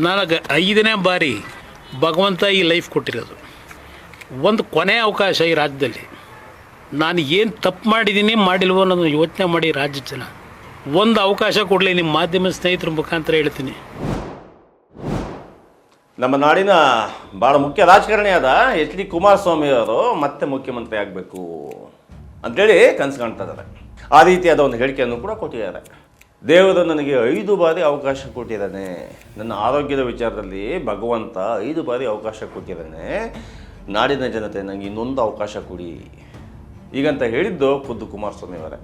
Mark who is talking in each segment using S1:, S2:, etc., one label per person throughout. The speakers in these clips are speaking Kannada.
S1: ನನಗೆ 5ನೇ ಬಾರಿ ಭಗವಂತ ಈ ಲೈಫ್ ಕೊಟ್ಟಿರೋದು. ಒಂದು ಕೊನೆ ಅವಕಾಶ ಈ ರಾಜ್ಯದಲ್ಲಿ. ನಾನು ಏನು ತಪ್ಪು ಮಾಡಿದ್ದೀನಿ ಮಾಡಿಲ್ವೋ ಅನ್ನೋದು ಯೋಚನೆ ಮಾಡಿ ರಾಜ್ಯದ ಜನ ಒಂದು ಅವಕಾಶ ಕೊಡಲಿ. ನಿಮ್ಮ ಮಾಧ್ಯಮ ಸ್ನೇಹಿತರ ಮುಖಾಂತರ ಹೇಳ್ತೀನಿ.
S2: ನಮ್ಮ ನಾಡಿನ ಭಾಳ ಮುಖ್ಯ ರಾಜಕಾರಣಿಯಾದ ಎಚ್ ಡಿ ಕುಮಾರಸ್ವಾಮಿ ಅವರು ಮತ್ತೆ ಮುಖ್ಯಮಂತ್ರಿ ಆಗಬೇಕು ಅಂಥೇಳಿ ಕನಸು ಕಾಣ್ತಾ ಇದ್ದಾರೆ. ಆ ರೀತಿಯಾದ ಒಂದು ಹೇಳಿಕೆಯನ್ನು ಕೂಡ ಕೊಟ್ಟಿದ್ದಾರೆ. ದೇವರು ನನಗೆ 5 ಬಾರಿ ಅವಕಾಶ ಕೊಟ್ಟಿದ್ದಾನೆ, ನನ್ನ ಆರೋಗ್ಯದ ವಿಚಾರದಲ್ಲಿ ಭಗವಂತ 5 ಬಾರಿ ಅವಕಾಶ ಕೊಟ್ಟಿದ್ದಾನೆ, ನಾಡಿನ ಜನತೆ ನನಗೆ ಇನ್ನೊಂದು ಅವಕಾಶ ಕೊಡಿ ಈಗಂತ ಹೇಳಿದ್ದು ಖುದ್ದು ಕುಮಾರಸ್ವಾಮಿ ಅವರೇ.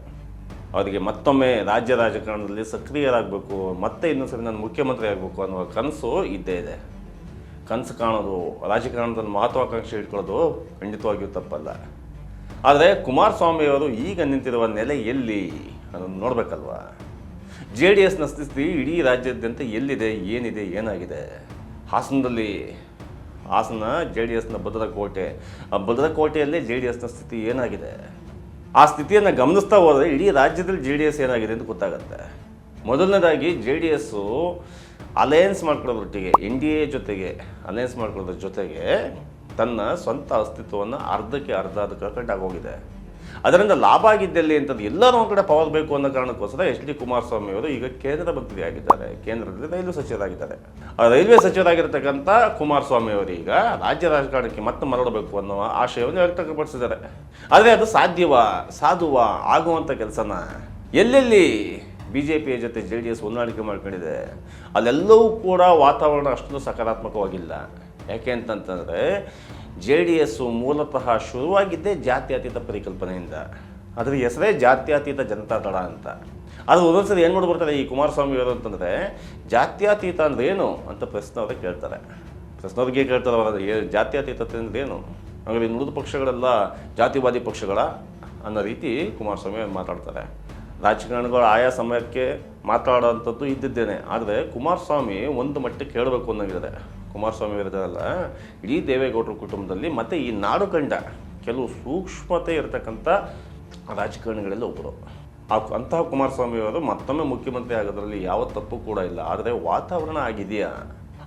S2: ಅವರಿಗೆ ಮತ್ತೊಮ್ಮೆ ರಾಜ್ಯ ರಾಜಕಾರಣದಲ್ಲಿ ಸಕ್ರಿಯರಾಗಬೇಕು, ಮತ್ತೆ ಇನ್ನೊಂದು ಸರಿ ನಾನು ಮುಖ್ಯಮಂತ್ರಿ ಆಗಬೇಕು ಅನ್ನುವ ಕನಸು ಇದ್ದೇ ಇದೆ. ಕನಸು ಕಾಣೋದು, ರಾಜಕಾರಣದಲ್ಲಿ ಮಹತ್ವಾಕಾಂಕ್ಷೆ ಇಟ್ಕೊಳ್ಳೋದು ಖಂಡಿತವಾಗಿಯೂ ತಪ್ಪಲ್ಲ. ಆದರೆ ಕುಮಾರಸ್ವಾಮಿಯವರು ಈಗ ನಿಂತಿರುವ ನೆಲೆ ಎಲ್ಲಿ ಅನ್ನೋದು ನೋಡಬೇಕಲ್ವಾ. JDSನ ಸ್ಥಿತಿ ಇಡೀ ರಾಜ್ಯಾದ್ಯಂತ ಎಲ್ಲಿದೆ, ಏನಿದೆ, ಏನಾಗಿದೆ. ಹಾಸನ JDSನ ಭದ್ರಕೋಟೆ, ಆ ಭದ್ರಕೋಟೆಯಲ್ಲೇ JDSನ ಸ್ಥಿತಿ ಏನಾಗಿದೆ, ಆ ಸ್ಥಿತಿಯನ್ನು ಗಮನಿಸ್ತಾ ಹೋದರೆ ಇಡೀ ರಾಜ್ಯದಲ್ಲಿ JDS ಏನಾಗಿದೆ ಅಂತ ಗೊತ್ತಾಗುತ್ತೆ. ಮೊದಲನೇದಾಗಿ JDS ಅಲಯನ್ಸ್ ಮಾಡ್ಕೊಳ್ಳೋದ್ರೊಟ್ಟಿಗೆ NDA ಜೊತೆಗೆ ಅಲಯನ್ಸ್ ಮಾಡ್ಕೊಳ್ಳೋದ್ರ ಜೊತೆಗೆ ತನ್ನ ಸ್ವಂತ ಅಸ್ತಿತ್ವವನ್ನು ಅರ್ಧಕ್ಕೆ ಕಟ್ಟಾಗೋಗಿದೆ. ಅದರಿಂದ ಲಾಭ ಆಗಿದ್ದಲ್ಲಿ ಅಂತದ್ದು ಎಲ್ಲರೂ ಒಂದು ಕಡೆ ಪವರ್ ಬೇಕು ಅನ್ನೋ ಕಾರಣಕ್ಕೋಸ್ಕರ ಎಚ್ ಡಿ ಕುಮಾರಸ್ವಾಮಿ ಅವರು ಈಗ ಕೇಂದ್ರ ಮಂತ್ರಿಯಾಗಿದ್ದಾರೆ, ಕೇಂದ್ರದಲ್ಲಿ ರೈಲ್ವೆ ಸಚಿವರಾಗಿದ್ದಾರೆ. ಆ ರೈಲ್ವೆ ಸಚಿವರಾಗಿರ್ತಕ್ಕಂಥ ಕುಮಾರಸ್ವಾಮಿ ಅವರು ಈಗ ರಾಜ್ಯ ರಾಜಕಾರಣಕ್ಕೆ ಮತ್ತೆ ಮರಳಬೇಕು ಅನ್ನೋ ಆಶಯವನ್ನು ವ್ಯಕ್ತಪಡಿಸಿದ್ದಾರೆ. ಆದರೆ ಅದು ಸಾಧುವಾ ಆಗುವಂಥ ಕೆಲಸನ ಎಲ್ಲೆಲ್ಲಿ BJPಯ ಜೊತೆ JDS ಹೊಂದಾಣಿಕೆ ಮಾಡ್ಕೊಂಡಿದೆ ಅಲ್ಲೆಲ್ಲವೂ ಕೂಡ ವಾತಾವರಣ ಅಷ್ಟೊಂದು ಸಕಾರಾತ್ಮಕವಾಗಿಲ್ಲ. ಯಾಕೆ ಅಂತಂತಂದರೆ JDS ಮೂಲತಃ ಶುರುವಾಗಿದ್ದೇ ಜಾತ್ಯತೀತ ಪರಿಕಲ್ಪನೆಯಿಂದ. ಅದರ ಹೆಸರೇ ಜಾತ್ಯತೀತ ಜನತಾದಳ ಅಂತ. ಅದು ಒಂದೊಂದ್ಸರಿ ಏನು ಮಾಡ್ಬಿಡ್ತಾರೆ ಈ ಕುಮಾರಸ್ವಾಮಿ ಅವರು ಅಂತಂದರೆ, ಜಾತ್ಯತೀತ ಅಂದ್ರೆ ಏನು ಅಂತ ಪ್ರಶ್ನವ್ರಿಗೆ ಕೇಳ್ತಾರೆ. ಅವರು ಜಾತ್ಯತೀತತೆ ಅಂದ್ರೆ ಏನು, ಹಾಗಾಗಿ ಉಳಿದ ಪಕ್ಷಗಳೆಲ್ಲ ಜಾತಿವಾದಿ ಪಕ್ಷಗಳ ಅನ್ನೋ ರೀತಿ ಕುಮಾರಸ್ವಾಮಿ ಮಾತಾಡ್ತಾರೆ. ರಾಜಕಾರಣಿಗಳು ಆಯಾ ಸಮಯಕ್ಕೆ ಮಾತಾಡೋವಂಥದ್ದು ಇದ್ದಿದ್ದೇನೆ. ಆದರೆ ಕುಮಾರಸ್ವಾಮಿ ಒಂದು ಮಟ್ಟಕ್ಕೆ ಹೇಳಬೇಕು ಅನ್ನೋಂಗಿದೆ. ಕುಮಾರಸ್ವಾಮಿ ಇರೋದಲ್ಲ, ಇಡೀ ದೇವೇಗೌಡರ ಕುಟುಂಬದಲ್ಲಿ ಮತ್ತು ಈ ನಾಡು ಕಂಡ ಕೆಲವು ಸೂಕ್ಷ್ಮತೆ ಇರತಕ್ಕಂಥ ರಾಜಕಾರಣಿಗಳಲ್ಲಿ ಒಬ್ಬರು. ಅಂತಹ ಕುಮಾರಸ್ವಾಮಿ ಅವರು ಮತ್ತೊಮ್ಮೆ ಮುಖ್ಯಮಂತ್ರಿ ಆಗೋದ್ರಲ್ಲಿ ಯಾವ ತಪ್ಪು ಕೂಡ ಇಲ್ಲ. ಆದರೆ ವಾತಾವರಣ ಆಗಿದೆಯಾ,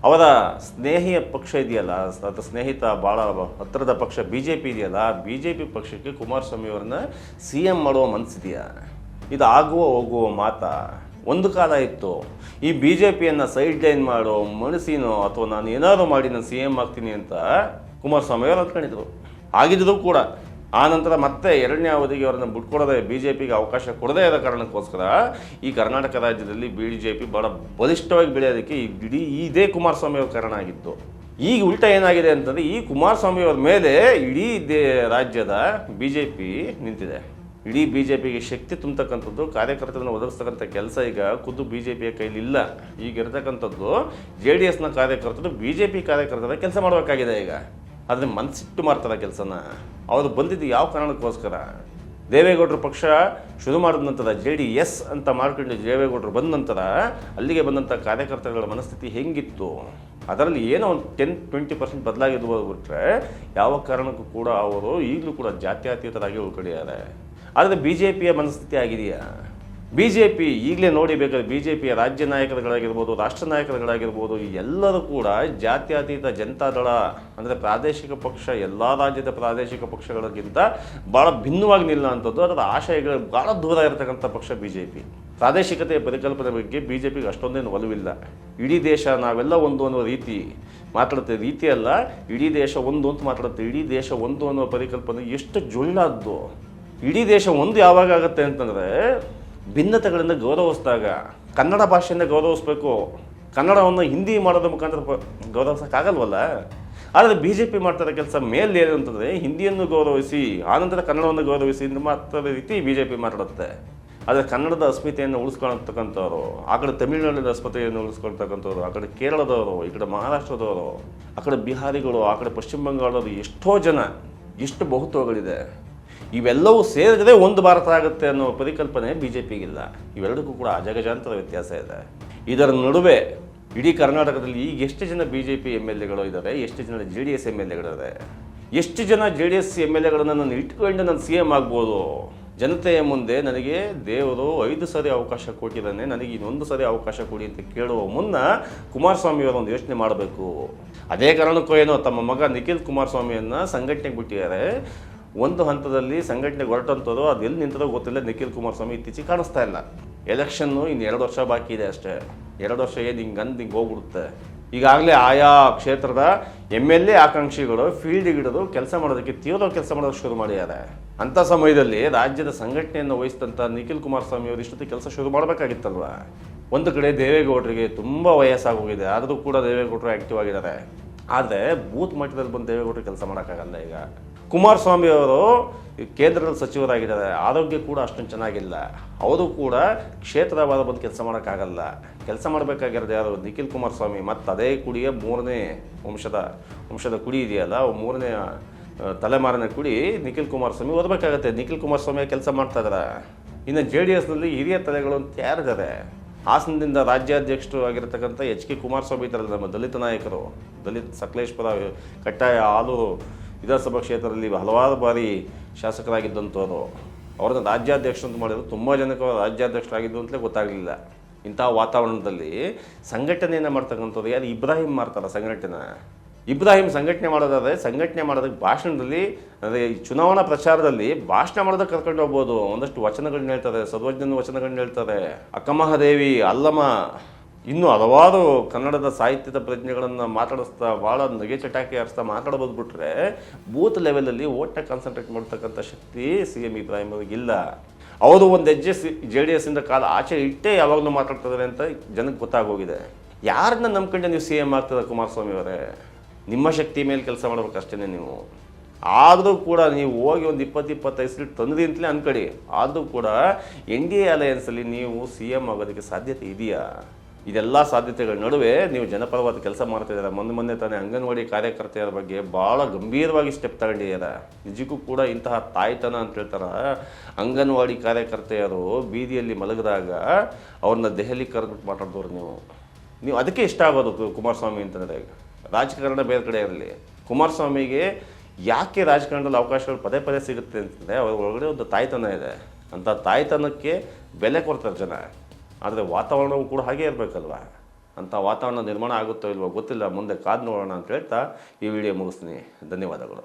S2: ಅವರ ಸ್ನೇಹಿಯ ಪಕ್ಷ ಇದೆಯಲ್ಲ, ಅದು ಸ್ನೇಹಿತ ಭಾಳ ಹತ್ತಿರದ ಪಕ್ಷ BJP ಇದೆಯಲ್ಲ, BJP ಪಕ್ಷಕ್ಕೆ ಕುಮಾರಸ್ವಾಮಿ ಅವ್ರನ್ನ CM ಮಾಡುವ ಮನಸ್ಸಿದೆಯಾ? ಇದು ಆಗುವ ಹೋಗುವ ಮಾತಾ? ಒಂದು ಕಾಲ ಇತ್ತು ಈ BJPಯನ್ನು ಸೈಡ್ ಲೈನ್ ಮಾಡೋ ಮನಸ್ಸಿನೋ ಅಥವಾ ನಾನು ಏನಾದರೂ ಮಾಡಿ ನಾನು CM ಆಗ್ತೀನಿ ಅಂತ ಕುಮಾರಸ್ವಾಮಿ ಅವರು ಅಂದ್ಕೊಂಡಿದ್ರು. ಆಗಿದ್ರು ಕೂಡ ಆ ನಂತರ ಮತ್ತೆ 2ನೇ ಅವಧಿಗೆ ಅವರನ್ನು ಬಿಟ್ಕೊಡೋದೇ, BJPಗೆ ಅವಕಾಶ ಕೊಡದೇ ಇರೋ ಕಾರಣಕ್ಕೋಸ್ಕರ ಈ ಕರ್ನಾಟಕ ರಾಜ್ಯದಲ್ಲಿ BJP ಭಾಳ ಬಲಿಷ್ಠವಾಗಿ ಬೆಳೆಯೋದಕ್ಕೆ ಇದೇ ಕುಮಾರಸ್ವಾಮಿ ಅವ್ರ ಕಾರಣ ಆಗಿತ್ತು. ಈಗ ಉಲ್ಟಾ ಏನಾಗಿದೆ ಅಂತಂದರೆ, ಈ ಕುಮಾರಸ್ವಾಮಿ ಅವ್ರ ಮೇಲೆ ಇಡೀ ರಾಜ್ಯದ BJP ನಿಂತಿದೆ. ಇಡೀ BJPಗೆ ಶಕ್ತಿ ತುಂಬತಕ್ಕಂಥದ್ದು, ಕಾರ್ಯಕರ್ತರನ್ನು ಒದಗಿಸ್ತಕ್ಕಂಥ ಕೆಲಸ ಈಗ ಖುದ್ದು BJPಯ ಕೈಲಿ ಇಲ್ಲ. ಈಗ ಇರತಕ್ಕಂಥದ್ದು JDSನ ಕಾರ್ಯಕರ್ತರು BJP ಕಾರ್ಯಕರ್ತರ ಕೆಲಸ ಮಾಡಬೇಕಾಗಿದೆ. ಈಗ ಆದರೆ ಮನಸ್ಸಿಟ್ಟು ಮಾಡ್ತಾರೆ ಕೆಲಸನ. ಅವರು ಬಂದಿದ್ದು ಯಾವ ಕಾರಣಕ್ಕೋಸ್ಕರ? ದೇವೇಗೌಡರ ಪಕ್ಷ ಶುರು ಮಾಡಿದ ನಂತರ JDS ಅಂತ ಮಾಡ್ಕೊಂಡು ದೇವೇಗೌಡರು ಬಂದ ನಂತರ ಅಲ್ಲಿಗೆ ಬಂದಂಥ ಕಾರ್ಯಕರ್ತರುಗಳ ಮನಸ್ಥಿತಿ ಹೆಂಗಿತ್ತು, ಅದರಲ್ಲಿ ಏನೋ ಒಂದು 10-20% ಬದಲಾಗಿದ್ದು ಬಿಟ್ಟರೆ ಯಾವ ಕಾರಣಕ್ಕೂ ಕೂಡ ಅವರು ಈಗಲೂ ಕೂಡ ಜಾತ್ಯತೀತರಾಗಿ ಉಳ್ಕೊಂಡಿದ್ದಾರೆ. ಆದರೆ BJPಯ ಮನಸ್ಥಿತಿ ಆಗಿದೆಯಾ? BJP ಈಗಲೇ ನೋಡಿ ಬೇಕಾದ್ರೆ BJPಯ ರಾಜ್ಯ ನಾಯಕರುಗಳಾಗಿರ್ಬೋದು, ರಾಷ್ಟ್ರ ನಾಯಕರುಗಳಾಗಿರ್ಬೋದು, ಎಲ್ಲರೂ ಕೂಡ ಜಾತ್ಯತೀತ ಜನತಾದಳ ಅಂದರೆ ಪ್ರಾದೇಶಿಕ ಪಕ್ಷ, ಎಲ್ಲ ರಾಜ್ಯದ ಪ್ರಾದೇಶಿಕ ಪಕ್ಷಗಳಿಗಿಂತ ಭಾಳ ಭಿನ್ನವಾಗಿ ನಿಲ್ಲ ಅಂಥದ್ದು, ಅದರ ಆಶಯಗಳು ಭಾಳ ದೂರ ಇರತಕ್ಕಂಥ ಪಕ್ಷ BJP. ಪ್ರಾದೇಶಿಕತೆಯ ಪರಿಕಲ್ಪನೆ ಬಗ್ಗೆ BJPಗೆ ಅಷ್ಟೊಂದೇನು ಒಲವಿಲ್ಲ. ಇಡೀ ದೇಶ ನಾವೆಲ್ಲ ಒಂದು ಅನ್ನೋ ರೀತಿ ಅಲ್ಲ, ಇಡೀ ದೇಶ ಒಂದು ಅಂತ ಮಾತಾಡುತ್ತೆ. ಇಡೀ ದೇಶ ಒಂದು ಅನ್ನೋ ಪರಿಕಲ್ಪನೆ ಎಷ್ಟು ಜೊಳ್ಳಾದ್ದು. ಇಡೀ ದೇಶ ಒಂದು ಯಾವಾಗ ಆಗುತ್ತೆ ಅಂತಂದರೆ ಭಿನ್ನತೆಗಳಿಂದ ಗೌರವಿಸಿದಾಗ. ಕನ್ನಡ ಭಾಷೆಯಿಂದ ಗೌರವಿಸ್ಬೇಕು, ಕನ್ನಡವನ್ನು ಹಿಂದಿ ಮಾಡೋದ್ರ ಮುಖಾಂತರ ಗೌರವಿಸೋಕ್ಕಾಗಲ್ವಲ್ಲ. ಆದರೆ BJP ಮಾಡ್ತಾರೆ ಕೆಲಸ ಮೇಲೆ ಏನು ಅಂತಂದರೆ, ಹಿಂದಿಯನ್ನು ಗೌರವಿಸಿ ಆನಂತರ ಕನ್ನಡವನ್ನು ಗೌರವಿಸಿ ಮಾತ್ರ ರೀತಿ BJP ಮಾತಾಡುತ್ತೆ. ಆದರೆ ಕನ್ನಡದ ಅಸ್ಮಿತೆಯನ್ನು ಉಳಿಸ್ಕೊಳ್ತಕ್ಕಂಥವ್ರು, ಆ ಕಡೆ ತಮಿಳುನಾಡಿನ ಅಸ್ಮಿತೆಯನ್ನು ಉಳಿಸ್ಕೊಳ್ತಕ್ಕಂಥವ್ರು, ಆ ಕಡೆ ಕೇರಳದವರು, ಈ ಕಡೆ ಮಹಾರಾಷ್ಟ್ರದವರು, ಆ ಕಡೆ ಬಿಹಾರಿಗಳು, ಆ ಕಡೆ ಪಶ್ಚಿಮ ಬಂಗಾಳದವರು, ಎಷ್ಟೋ ಜನ, ಎಷ್ಟು ಬಹುತ್ವಗಳಿದೆ. ಇವೆಲ್ಲವೂ ಸೇರಿದರೆ ಒಂದು ಭಾರತ ಆಗುತ್ತೆ ಅನ್ನೋ ಪರಿಕಲ್ಪನೆ BJPಗಿಲ್ಲ. ಇವೆರಡಕ್ಕೂ ಕೂಡ ಅಜಗಜಾಂತರ ವ್ಯತ್ಯಾಸ ಇದೆ. ಇದರ ನಡುವೆ ಇಡೀ ಕರ್ನಾಟಕದಲ್ಲಿ ಈಗ ಎಷ್ಟು ಜನ BJP MLAಗಳು ಇದ್ದಾರೆ, ಎಷ್ಟು ಜನ JDS MLAಗಳಿದ್ದಾರೆ, ಎಷ್ಟು ಜನ JDS MLAಗಳನ್ನು ನಾನು ಇಟ್ಕೊಂಡು ನಾನು CM ಆಗ್ಬೋದು, ಜನತೆಯ ಮುಂದೆ ನನಗೆ ದೇವರು 5 ಸರಿ ಅವಕಾಶ ಕೊಟ್ಟಿದ್ದಾನೆ, ನನಗೆ ಇನ್ನೊಂದು ಸರಿ ಅವಕಾಶ ಕೊಡಿ ಅಂತ ಕೇಳುವ ಮುನ್ನ ಕುಮಾರಸ್ವಾಮಿಯವರು ಒಂದು ಯೋಚನೆ ಮಾಡಬೇಕು. ಅದೇ ಕಾರಣಕ್ಕೂ ಏನೋ ತಮ್ಮ ಮಗ ನಿಖಿಲ್ ಕುಮಾರಸ್ವಾಮಿಯನ್ನು ಸಂಘಟನೆಗೆ ಬಿಟ್ಟಿದ್ದಾರೆ. ಒಂದು ಹಂತದಲ್ಲಿ ಸಂಘಟನೆಗೆ ಹೊರಟಂಥದ್ದು ಅದು ಎಲ್ಲಿ ನಿಂತರೋ ಗೊತ್ತಿಲ್ಲ. ನಿಖಿಲ್ ಕುಮಾರಸ್ವಾಮಿ ಇತ್ತೀಚೆಗೆ ಕಾಣಿಸ್ತಾ ಇಲ್ಲ. ಎಲೆಕ್ಷನ್ನು ಇನ್ನು 2 ವರ್ಷ ಬಾಕಿ ಇದೆ ಅಷ್ಟೇ. 2 ವರ್ಷ ಏನು ಹಿಂಗೆ ಹೋಗ್ಬಿಡುತ್ತೆ. ಈಗಾಗಲೇ ಆಯಾ ಕ್ಷೇತ್ರದ MLA ಆಕಾಂಕ್ಷಿಗಳು ಫೀಲ್ಡಿಗೆ ಹಿಡಿದು ಕೆಲಸ ಮಾಡೋದಕ್ಕೆ ತೀವ್ರ ಕೆಲಸ ಮಾಡೋದಕ್ಕೆ ಶುರು ಮಾಡಿದ್ದಾರೆ. ಅಂಥ ಸಮಯದಲ್ಲಿ ರಾಜ್ಯದ ಸಂಘಟನೆಯನ್ನು ವಹಿಸಿದಂಥ ನಿಖಿಲ್ ಕುಮಾರಸ್ವಾಮಿ ಅವರು ಇಷ್ಟೊತ್ತಿಗೆ ಕೆಲಸ ಶುರು ಮಾಡಬೇಕಾಗಿತ್ತಲ್ವ. ಒಂದು ಕಡೆ ದೇವೇಗೌಡರಿಗೆ ತುಂಬ ವಯಸ್ಸಾಗೋಗಿದೆ, ಆದರೂ ಕೂಡ ದೇವೇಗೌಡರು ಆ್ಯಕ್ಟಿವ್ ಆಗಿದ್ದಾರೆ. ಆದರೆ ಬೂತ್ ಮಟ್ಟದಲ್ಲಿ ಬಂದು ದೇವೇಗೌಡರು ಕೆಲಸ ಮಾಡೋಕ್ಕಾಗಲ್ಲ. ಈಗ ಕುಮಾರಸ್ವಾಮಿ ಅವರು ಕೇಂದ್ರದಲ್ಲಿ ಸಚಿವರಾಗಿದ್ದಾರೆ, ಆರೋಗ್ಯ ಕೂಡ ಅಷ್ಟೊಂದು ಚೆನ್ನಾಗಿಲ್ಲ. ಅವರು ಕೂಡ ಕ್ಷೇತ್ರವಾದ ಬಂದು ಕೆಲಸ ಮಾಡೋಕ್ಕಾಗಲ್ಲ. ಕೆಲಸ ಮಾಡಬೇಕಾಗಿರೋದು ಯಾರು? ನಿಖಿಲ್ ಕುಮಾರಸ್ವಾಮಿ. ಮತ್ತು ಅದೇ ಕುಡಿಯ 3ನೇ ವಂಶದ ಕುಡಿ ಇದೆಯಲ್ಲ, 3ನೇ ತಲೆಮಾರಿನ ಕುಡಿ ನಿಖಿಲ್ ಕುಮಾರಸ್ವಾಮಿ ಓದಬೇಕಾಗತ್ತೆ. ನಿಖಿಲ್ ಕುಮಾರಸ್ವಾಮಿ ಕೆಲಸ ಮಾಡ್ತಾ ಇದ್ದಾರೆ. ಇನ್ನು JDSನಲ್ಲಿ ಹಿರಿಯ ತಲೆಗಳು ಅಂತ ಯಾರಿದ್ದಾರೆ? ಹಾಸನದಿಂದ ರಾಜ್ಯಾಧ್ಯಕ್ಷರು ಆಗಿರತಕ್ಕಂಥ HK ಕುಮಾರಸ್ವಾಮಿ ಇದ್ದಾರಲ್ಲ, ನಮ್ಮ ದಲಿತ ನಾಯಕರು, ಸಕಲೇಶ್ಪುರ, ಕಟ್ಟಾಯ, ಆಲೂರು ವಿಧಾನಸಭಾ ಕ್ಷೇತ್ರದಲ್ಲಿ ಹಲವಾರು ಬಾರಿ ಶಾಸಕರಾಗಿದ್ದಂಥವ್ರು. ಅವ್ರನ್ನ ರಾಜ್ಯಾಧ್ಯಕ್ಷರು ಅಂತ ಮಾಡಿದ್ರು. ತುಂಬ ಜನಕ್ಕೆ ರಾಜ್ಯಾಧ್ಯಕ್ಷರಾಗಿದ್ದು ಅಂತಲೇ ಗೊತ್ತಾಗಲಿಲ್ಲ. ಇಂಥ ವಾತಾವರಣದಲ್ಲಿ ಸಂಘಟನೆಯನ್ನು ಮಾಡ್ತಕ್ಕಂಥವ್ರು ಯಾರು? ಇಬ್ರಾಹಿಂ ಮಾಡ್ತಾರೆ ಸಂಘಟನೆ. ಇಬ್ರಾಹಿಂ ಸಂಘಟನೆ ಮಾಡೋದಾದರೆ ಸಂಘಟನೆ ಮಾಡೋದಕ್ಕೆ ಭಾಷಣದಲ್ಲಿ, ಅಂದರೆ ಚುನಾವಣಾ ಪ್ರಚಾರದಲ್ಲಿ ಭಾಷಣ ಮಾಡೋದಕ್ಕೆ ಕರ್ಕೊಂಡು ಹೋಗ್ಬೋದು. ಒಂದಷ್ಟು ವಚನಗಳನ್ನ ಹೇಳ್ತಾರೆ, ಸರ್ವಜ್ಞನ ವಚನಗಳನ್ನ ಹೇಳ್ತಾರೆ. ಅಕ್ಕಮಹಾದೇವಿ, ಅಲ್ಲಮ್ಮ, ಇನ್ನೂ ಹಲವಾರು ಕನ್ನಡದ ಸಾಹಿತ್ಯದ ಪ್ರಜ್ಞೆಗಳನ್ನು ಮಾತಾಡಿಸ್ತಾ ಭಾಳ ನಗೆ ಚಟಾಕಿ ಹರಿಸ್ತಾ ಮಾತಾಡೋದು ಬಿಟ್ಟರೆ ಬೂತ್ ಲೆವೆಲಲ್ಲಿ ಓಟ್ನ ಕಾನ್ಸಂಟ್ರೇಟ್ ಮಾಡ್ತಕ್ಕಂಥ ಶಕ್ತಿ CM ಇಬ್ರಾಹಿಂ ಅವ್ರಿಗಿಲ್ಲ. ಅವರು ಒಂದು ಹೆಜ್ಜೆ JDSಯಿಂದ ಕಾಲ ಆಚೆ ಇಟ್ಟೇ ಯಾವಾಗಲೂ ಮಾತಾಡ್ತಿದ್ದಾರೆ ಅಂತ ಜನಕ್ಕೆ ಗೊತ್ತಾಗೋಗಿದೆ. ಯಾರನ್ನ ನಂಬ್ಕೊಂಡೆ ನೀವು CM ಆಗ್ತದೆ ಕುಮಾರಸ್ವಾಮಿ ಅವರೇ? ನಿಮ್ಮ ಶಕ್ತಿ ಮೇಲೆ ಕೆಲಸ ಮಾಡ್ಬೇಕಷ್ಟೇ ನೀವು. ಆದರೂ ಕೂಡ ನೀವು ಹೋಗಿ ಒಂದು 20-25 ಸೀಟ್ ತಂದ್ರಿ ಅಂತಲೇ ಅನ್ಕಡಿ. ಆದರೂ ಕೂಡ NDA ಅಲಯನ್ಸಲ್ಲಿ ನೀವು CM ಆಗೋದಕ್ಕೆ ಸಾಧ್ಯತೆ ಇದೆಯಾ? ಇದೆಲ್ಲ ಸಾಧ್ಯತೆಗಳ ನಡುವೆ ನೀವು ಜನಪರವಾದ ಕೆಲಸ ಮಾಡ್ತಿದ್ದಾರೆ. ಮೊನ್ನೆ ತಾನೇ ಅಂಗನವಾಡಿ ಕಾರ್ಯಕರ್ತೆಯರ ಬಗ್ಗೆ ಭಾಳ ಗಂಭೀರವಾಗಿ ಸ್ಟೆಪ್ ತಗೊಂಡಿದ್ದಾರೆ. ನಿಜಕ್ಕೂ ಕೂಡ ಇಂತಹ ತಾಯ್ತನ ಅಂತ ಹೇಳ್ತಾರೆ. ಅಂಗನವಾಡಿ ಕಾರ್ಯಕರ್ತೆಯರು ಬೀದಿಯಲ್ಲಿ ಮಲಗಿದಾಗ ಅವ್ರನ್ನ ದೆಹಲಿ ಕರೆದ್ಬಿಟ್ಟು ಮಾತಾಡಿದವ್ರು ನೀವು ಅದಕ್ಕೆ ಇಷ್ಟ ಆಗೋದು ಕುಮಾರಸ್ವಾಮಿ ಅಂತಂದರೆ. ರಾಜಕಾರಣ ಬೇರೆ ಕಡೆ ಇರಲಿ, ಕುಮಾರಸ್ವಾಮಿಗೆ ಯಾಕೆ ರಾಜಕಾರಣದಲ್ಲಿ ಅವಕಾಶಗಳು ಪದೇ ಪದೇ ಸಿಗುತ್ತೆ ಅಂತಂದರೆ ಅವ್ರ ಒಳಗಡೆ ಒಂದು ತಾಯ್ತನ ಇದೆ. ಅಂಥ ತಾಯ್ತನಕ್ಕೆ ಬೆಲೆ ಕೊಡ್ತಾರೆ ಜನ. ಆದರೆ ವಾತಾವರಣವೂ ಕೂಡ ಹಾಗೇ ಇರಬೇಕಲ್ವ. ಅಂಥ ವಾತಾವರಣ ನಿರ್ಮಾಣ ಆಗುತ್ತೋ ಇಲ್ವೋ ಗೊತ್ತಿಲ್ಲ, ಮುಂದೆ ಕಾದು ನೋಡೋಣ ಅಂತ ಹೇಳ್ತಾ ಈ ವಿಡಿಯೋ ಮುಗಿಸ್ತೀನಿ. ಧನ್ಯವಾದಗಳು.